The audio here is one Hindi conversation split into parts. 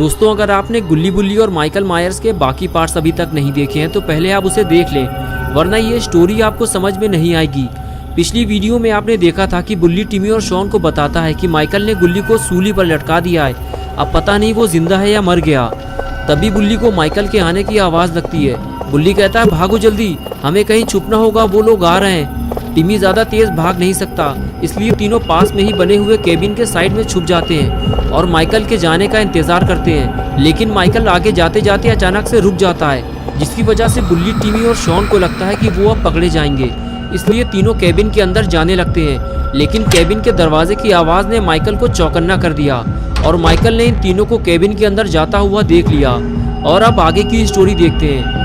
दोस्तों, अगर आपने गुल्ली बुल्ली और माइकल मायर्स के बाकी पार्ट्स अभी तक नहीं देखे हैं तो पहले आप उसे देख लें, वरना ये स्टोरी आपको समझ में नहीं आएगी। पिछली वीडियो में आपने देखा था कि बुल्ली टिमी और शॉन को बताता है कि माइकल ने गुल्ली को सूली पर लटका दिया है, अब पता नहीं वो जिंदा है या मर गया। तभी बुल्ली को माइकल के आने की आवाज़ लगती है। बुल्ली कहता है, भागो जल्दी, हमें कहीं छुपना होगा, वो लोग आ रहे हैं। टिमी ज़्यादा तेज़ भाग नहीं सकता, इसलिए तीनों पास में ही बने हुए केबिन के साइड में छुप जाते हैं और माइकल के जाने का इंतज़ार करते हैं। लेकिन माइकल आगे जाते जाते अचानक से रुक जाता है, जिसकी वजह से बुल्ली, टिमी और शॉन को लगता है कि वो अब पकड़े जाएंगे, इसलिए तीनों केबिन के अंदर जाने लगते हैं। लेकिन केबिन के दरवाजे की आवाज़ ने माइकल को चौकन्ना कर दिया और माइकल ने इन तीनों को केबिन के अंदर जाता हुआ देख लिया। और अब आगे की स्टोरी देखते हैं।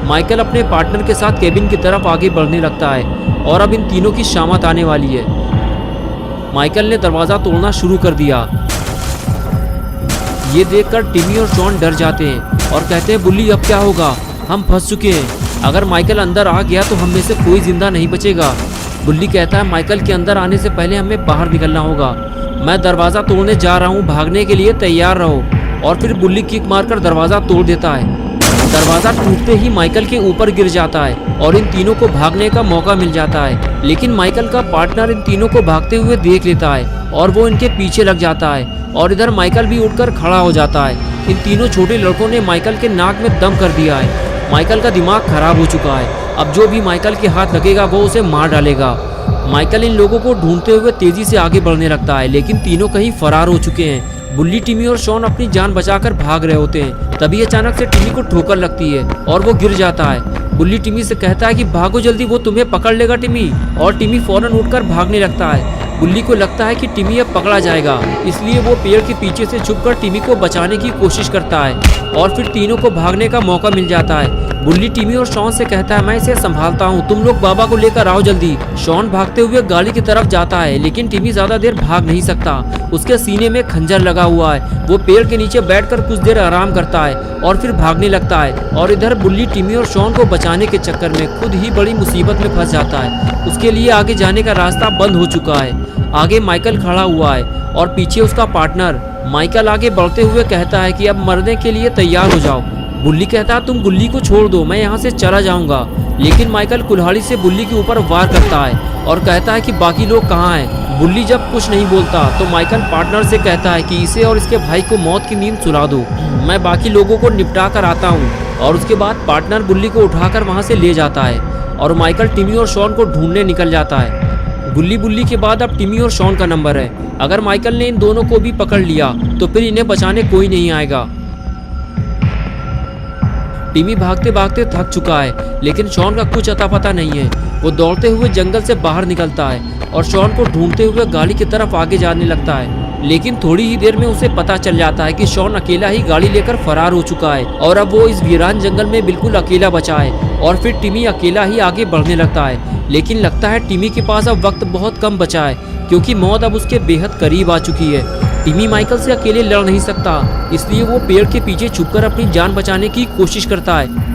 माइकल अपने पार्टनर के साथ केबिन की तरफ आगे बढ़ने लगता है और अब इन तीनों की शामत आने वाली है। माइकल ने दरवाज़ा तोड़ना शुरू कर दिया। ये देखकर टिमी और शॉन डर जाते हैं और कहते हैं, बुल्ली अब क्या होगा, हम फंस चुके हैं, अगर माइकल अंदर आ गया तो हम में से कोई जिंदा नहीं बचेगा। बुल्ली कहता है, माइकल के अंदर आने से पहले हमें बाहर निकलना होगा, मैं दरवाज़ा तोड़ने जा रहा हूँ, भागने के लिए तैयार रहो। और फिर बुल्ली किक मारकर दरवाज़ा तोड़ देता है। दरवाज़ा टूटते ही माइकल के ऊपर गिर जाता है और इन तीनों को भागने का मौका मिल जाता है। लेकिन माइकल का पार्टनर इन तीनों को भागते हुए देख लेता है और वो इनके पीछे लग जाता है और इधर माइकल भी उठकर खड़ा हो जाता है। इन तीनों छोटे लड़कों ने माइकल के नाक में दम कर दिया है। माइकल का दिमाग खराब हो चुका है, अब जो भी माइकल के हाथ लगेगा वो उसे मार डालेगा। माइकल इन लोगों को ढूंढते हुए तेजी से आगे बढ़ने लगता है, लेकिन तीनों कहीं फरार हो चुके हैं। बुल्ली, टिमी और शॉन अपनी जान बचाकर भाग रहे होते हैं। तभी अचानक से टिमी को ठोकर लगती है और वो गिर जाता है। बुल्ली टिमी से कहता है कि भागो जल्दी, वो तुम्हें पकड़ लेगा टिमी। और टिमी फौरन उठकर भागने लगता है। बुल्ली को लगता है कि टिमी अब पकड़ा जाएगा, इसलिए वो पेड़ के पीछे से छुपकर टिमी को बचाने की कोशिश करता है और फिर तीनों को भागने का मौका मिल जाता है। बुल्ली टिमी और शॉन से कहता है, मैं इसे संभालता हूँ, तुम लोग बाबा को लेकर आओ जल्दी। शॉन भागते हुए गाड़ी की तरफ जाता है, लेकिन टिमी ज्यादा देर भाग नहीं सकता, उसके सीने में खंजर लगा हुआ है। वो पेड़ के नीचे बैठकर कुछ देर आराम करता है और फिर भागने लगता है। और इधर बुल्ली, टिमी और शॉन को बचाने के चक्कर में खुद ही बड़ी मुसीबत में फंस जाता है। उसके लिए आगे जाने का रास्ता बंद हो चुका है। आगे माइकल खड़ा हुआ है और पीछे उसका पार्टनर। माइकल आगे बढ़ते हुए कहता है कि अब मरने के लिए तैयार हो जाओ। बुल्ली कहता है, तुम गुल्ली को छोड़ दो, मैं यहाँ से चला जाऊंगा। लेकिन माइकल कुल्हाड़ी से बुल्ली के ऊपर वार करता है और कहता है कि बाकी लोग कहाँ हैं। बुल्ली जब कुछ नहीं बोलता तो माइकल पार्टनर से कहता है कि इसे और इसके भाई को मौत की नींद सुला दो, मैं बाकी लोगों को निपटा कर आता हूँ। और उसके बाद पार्टनर बुल्ली को उठाकर वहाँ से ले जाता है और माइकल टिमी और शॉन को ढूंढने निकल जाता है। बुल्ली के बाद अब टिमी और शॉन का नंबर है। अगर माइकल ने इन दोनों को भी पकड़ लिया तो फिर इन्हें बचाने कोई नहीं आएगा। टिमी भागते भागते थक चुका है, लेकिन शॉन का कुछ अता पता नहीं है। वो दौड़ते हुए जंगल से बाहर निकलता है और शॉन को ढूंढते हुए गाड़ी की तरफ आगे जाने लगता है। लेकिन थोड़ी ही देर में उसे पता चल जाता है कि शॉन अकेला ही गाड़ी लेकर फरार हो चुका है और अब वो इस वीरान जंगल में बिल्कुल अकेला बचा है। और फिर टिमी अकेला ही आगे बढ़ने लगता है, लेकिन लगता है टिमी के पास अब वक्त बहुत कम बचा है, क्योंकि मौत अब उसके बेहद करीब आ चुकी है। टिमी माइकल से अकेले लड़ नहीं सकता, इसलिए वो पेड़ के पीछे छुपकर अपनी जान बचाने की कोशिश करता है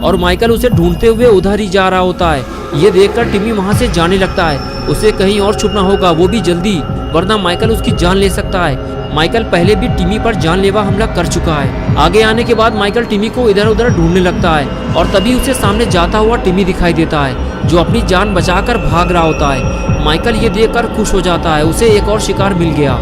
और माइकल उसे ढूंढते हुए उधर ही जा रहा होता है। ये देखकर टिमी वहां से जाने लगता है, उसे कहीं और छुपना होगा, वो भी जल्दी, वरना माइकल उसकी जान ले सकता है। माइकल पहले भी टिमी पर जानलेवा हमला कर चुका है। आगे आने के बाद माइकल टिमी को इधर उधर ढूंढने लगता है और तभी उसे सामने जाता हुआ टिमी दिखाई देता है, जो अपनी जान बचाकर भाग रहा होता है। माइकल ये देखकर खुश हो जाता है, उसे एक और शिकार मिल गया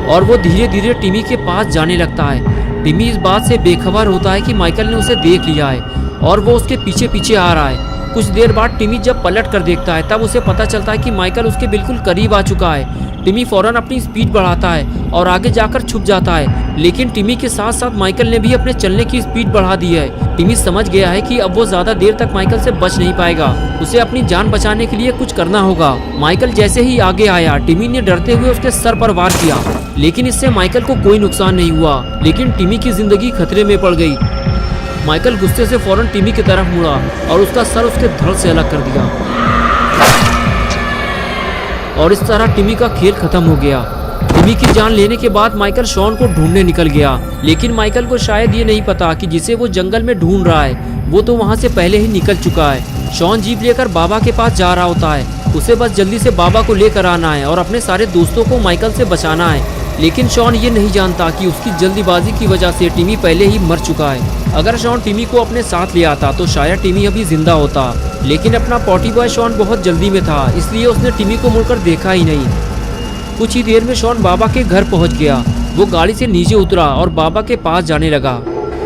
और वो धीरे धीरे टिमी के पास जाने लगता है। टिमी इस बात से बेखबर होता है कि माइकल ने उसे देख लिया है और वो उसके पीछे पीछे आ रहा है। कुछ देर बाद टिमी जब पलट कर देखता है तब उसे पता चलता है कि माइकल उसके बिल्कुल करीब आ चुका है। टिमी फौरन अपनी स्पीड बढ़ाता है और आगे जाकर छुप जाता है, लेकिन टिमी के साथ साथ माइकल ने भी अपने चलने की स्पीड बढ़ा दी है। टिमी समझ गया है कि अब वो ज्यादा देर तक माइकल से बच नहीं पाएगा, उसे अपनी जान बचाने के लिए कुछ करना होगा। माइकल जैसे ही आगे आया, टिमी ने डरते हुए उसके सर पर वार किया, लेकिन इससे माइकल को कोई नुकसान नहीं हुआ, लेकिन टिमी की जिंदगी खतरे में पड़ गई। माइकल गुस्से से फौरन टिमी की तरफ मुड़ा और उसका सर उसके धड़ से अलग कर दिया और इस तरह टिमी का खेल खत्म हो गया। टिमी की जान लेने के बाद माइकल शॉन को ढूंढने निकल गया, लेकिन माइकल को शायद ये नहीं पता कि जिसे वो जंगल में ढूंढ रहा है वो तो वहाँ से पहले ही निकल चुका है। शॉन जीप लेकर बाबा के पास जा रहा होता है उसे बस जल्दी से बाबा को लेकर आना है और अपने सारे दोस्तों को माइकल से बचाना है। लेकिन शॉन ये नहीं जानता कि उसकी जल्दीबाजी की वजह से टिमी पहले ही मर चुका है। अगर शॉन टिमी को अपने साथ ले आता तो शायद टिमी अभी जिंदा होता, लेकिन अपना पॉटी बॉय शॉन बहुत जल्दी में था, इसलिए उसने टिमी को मुड़कर देखा ही नहीं। कुछ ही देर में शॉन बाबा के घर पहुंच गया। वो गाड़ी से नीचे उतरा और बाबा के पास जाने लगा।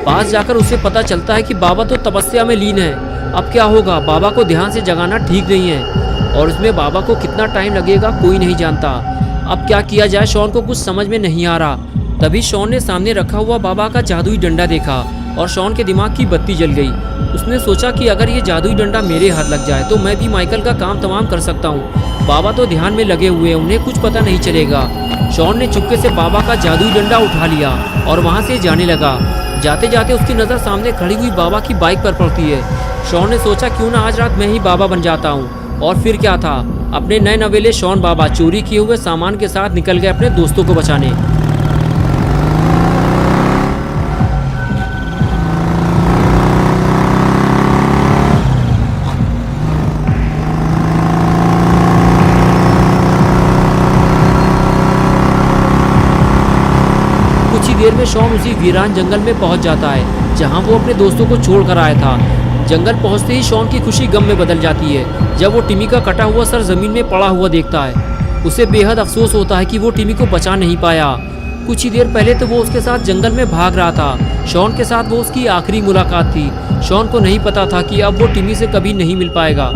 पास जाकर उसे पता चलता है कि बाबा तो तपस्या में लीन है। अब क्या होगा? बाबा को ध्यान से जगाना ठीक नहीं है और इसमें बाबा को कितना टाइम लगेगा कोई नहीं जानता। अब क्या किया जाए? शॉन को कुछ समझ में नहीं आ रहा। तभी शॉन ने सामने रखा हुआ बाबा का जादुई डंडा देखा और शॉन के दिमाग की बत्ती जल गई। उसने सोचा कि अगर ये जादुई डंडा मेरे हाथ लग जाए तो मैं भी माइकल का काम तमाम कर सकता हूँ। बाबा तो ध्यान में लगे हुए हैं, उन्हें कुछ पता नहीं चलेगा। शॉन ने चुपके से बाबा का जादुई डंडा उठा लिया और वहाँ से जाने लगा। जाते जाते उसकी नज़र सामने खड़ी हुई बाबा की बाइक पर पड़ती है। शॉन ने सोचा क्यों ना आज रात मैं ही बाबा बन जाता हूँ। और फिर क्या था, अपने नए नवेले शॉन बाबा चोरी किए हुए सामान के साथ निकल गए अपने दोस्तों को बचाने। कुछ ही देर में शॉन उसी वीरान जंगल में पहुंच जाता है जहां वो अपने दोस्तों को छोड़ कर आया था। जंगल पहुंचते ही शॉन की खुशी गम में बदल जाती है जब वो टिमी का कटा हुआ सर जमीन में पड़ा हुआ देखता है। उसे बेहद अफसोस होता है कि वो टिमी को बचा नहीं पाया। कुछ ही देर पहले तो वो उसके साथ जंगल में भाग रहा था। शॉन के साथ वो उसकी आखिरी मुलाकात थी। शॉन को नहीं पता था कि अब वो टिमी से कभी नहीं मिल पाएगा।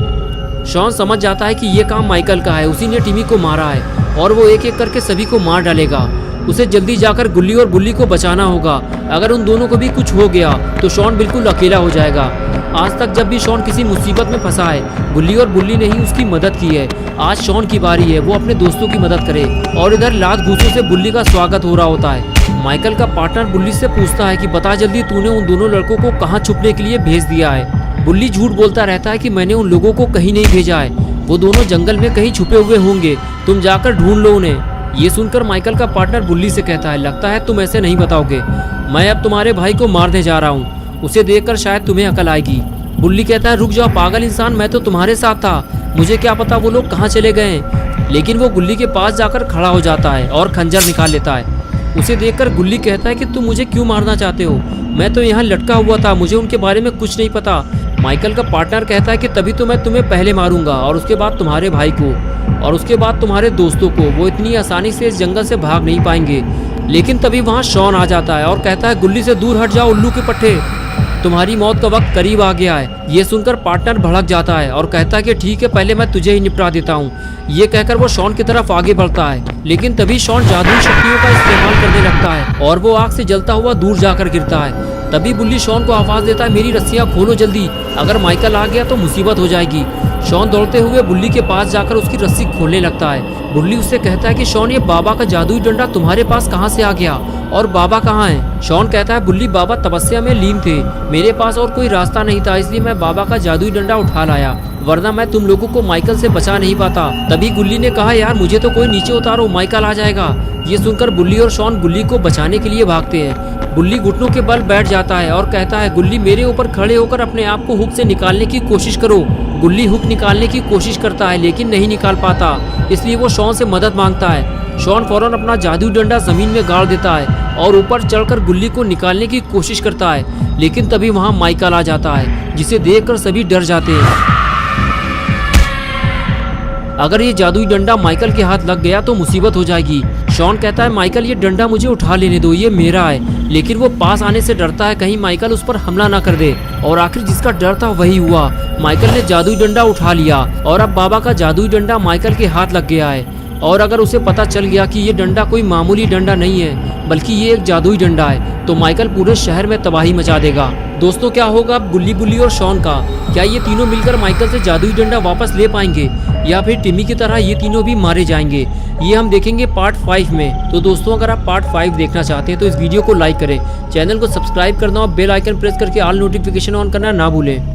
शॉन समझ जाता है कि ये काम माइकल का है, उसी ने टिमी को मारा है और वो एक एक करके सभी को मार डालेगा। उसे जल्दी जाकर गुल्ली और बुल्ली को बचाना होगा। अगर उन दोनों को भी कुछ हो गया तो शॉन बिल्कुल अकेला हो जाएगा। आज तक जब भी शॉन किसी मुसीबत में फंसा है, गुल्ली और बुल्ली ने ही उसकी मदद की है। आज शॉन की बारी है वो अपने दोस्तों की मदद करे। और इधर लात घूंसों से बुल्ली का स्वागत हो रहा होता है। माइकल का पार्टनर बुल्ली से पूछता है कि बता जल्दी, तूने उन दोनों लड़कों को कहाँ छुपने के लिए भेज दिया है? बुल्ली झूठ बोलता रहता है कि मैंने उन लोगों को कहीं नहीं भेजा है, वो दोनों जंगल में कहीं छुपे हुए होंगे, तुम जाकर ढूंढ लो उन्हें। ये सुनकर माइकल का पार्टनर बुल्ली से कहता है, लगता है तुम ऐसे नहीं बताओगे, मैं अब तुम्हारे भाई को मारने जा रहा हूँ, उसे देखकर शायद तुम्हें अकल आएगी। बुल्ली कहता है, रुक जाओ पागल इंसान, मैं तो तुम्हारे साथ था, मुझे क्या पता वो लोग कहाँ चले गए। लेकिन वो गुल्ली के पास जाकर खड़ा हो जाता है और खंजर निकाल लेता है। उसे देखकर गुल्ली कहता है कि तुम मुझे क्यों मारना चाहते हो, मैं तो यहाँ लटका हुआ था, मुझे उनके बारे में कुछ नहीं पता। माइकल का पार्टनर कहता है कि तभी तो मैं तुम्हें पहले मारूंगा और उसके बाद तुम्हारे भाई को और उसके बाद तुम्हारे दोस्तों को। वो इतनी आसानी से इस जंगल से भाग नहीं पाएंगे। लेकिन तभी वहाँ शॉन आ जाता है और कहता है, गुल्ली से दूर हट जाओ उल्लू के पट्टे, तुम्हारी मौत का वक्त करीब आ गया है। ये सुनकर पार्टनर भड़क जाता है और कहता है कि ठीक है, पहले मैं तुझे ही निपटा देता हूँ। ये कहकर वो शॉन की तरफ आगे बढ़ता है, लेकिन तभी शॉन जादुई शक्तियों का इस्तेमाल करने लगता है और वो आग से जलता हुआ दूर जाकर गिरता है। तभी बुल्ली शॉन को आवाज देता है, मेरी रस्सियाँ खोलो जल्दी, अगर माइकल आ गया तो मुसीबत हो जाएगी। शॉन दौड़ते हुए बुल्ली के पास जाकर उसकी रस्सी खोलने लगता है। बुल्ली उससे कहता है कि शॉन, ये बाबा का जादुई डंडा तुम्हारे पास कहाँ से आ गया और बाबा कहाँ है? शॉन कहता है, बुल्ली बाबा तपस्या में लीन थे, मेरे पास और कोई रास्ता नहीं था, इसलिए मैं बाबा का जादुई डंडा उठा लाया, वरना मैं तुम लोगों को माइकल से बचा नहीं पाता। तभी गुल्ली ने कहा, यार मुझे तो कोई नीचे उतारो, माइकल आ जाएगा। ये सुनकर बुल्ली और शॉन गुल्ली को बचाने के लिए भागते हैं। बुल्ली घुटनों के बल बैठ जाता है और कहता है, गुल्ली मेरे ऊपर खड़े होकर अपने आप को हुक से निकालने की कोशिश करो। गुल्ली हुक निकालने की कोशिश करता है लेकिन नहीं निकाल पाता, इसलिए वो शॉन से मदद मांगता है। शॉन फौरन अपना जादुई डंडा जमीन में गाड़ देता है और ऊपर चढ़कर गुल्ली को निकालने की कोशिश करता है। लेकिन तभी वहाँ माइकल आ जाता है, जिसे देखकर सभी डर जाते हैं। अगर ये जादुई डंडा माइकल के हाथ लग गया तो मुसीबत हो जाएगी। शॉन कहता है, माइकल ये डंडा मुझे उठा लेने दो, ये मेरा है। लेकिन वो पास आने से डरता है कहीं माइकल उस पर हमला ना कर दे। और आखिर जिसका डर था वही हुआ, माइकल ने जादुई डंडा उठा लिया और अब बाबा का जादुई डंडा माइकल के हाथ लग गया है। और अगर उसे पता चल गया कि ये डंडा कोई मामूली डंडा नहीं है बल्कि ये एक जादुई डंडा है, तो माइकल पूरे शहर में तबाही मचा देगा। दोस्तों, क्या होगा अब गुल्ली बुल्ली और शॉन का? क्या ये तीनों मिलकर माइकल से जादुई डंडा वापस ले पाएंगे या फिर टिमी की तरह ये तीनों भी मारे जाएंगे? ये हम देखेंगे पार्ट 5 में। तो दोस्तों, अगर आप पार्ट 5 देखना चाहते हैं तो इस वीडियो को लाइक करें, चैनल को सब्सक्राइब करना और बेल आइकन प्रेस करके ऑल नोटिफिकेशन ऑन करना ना भूलें।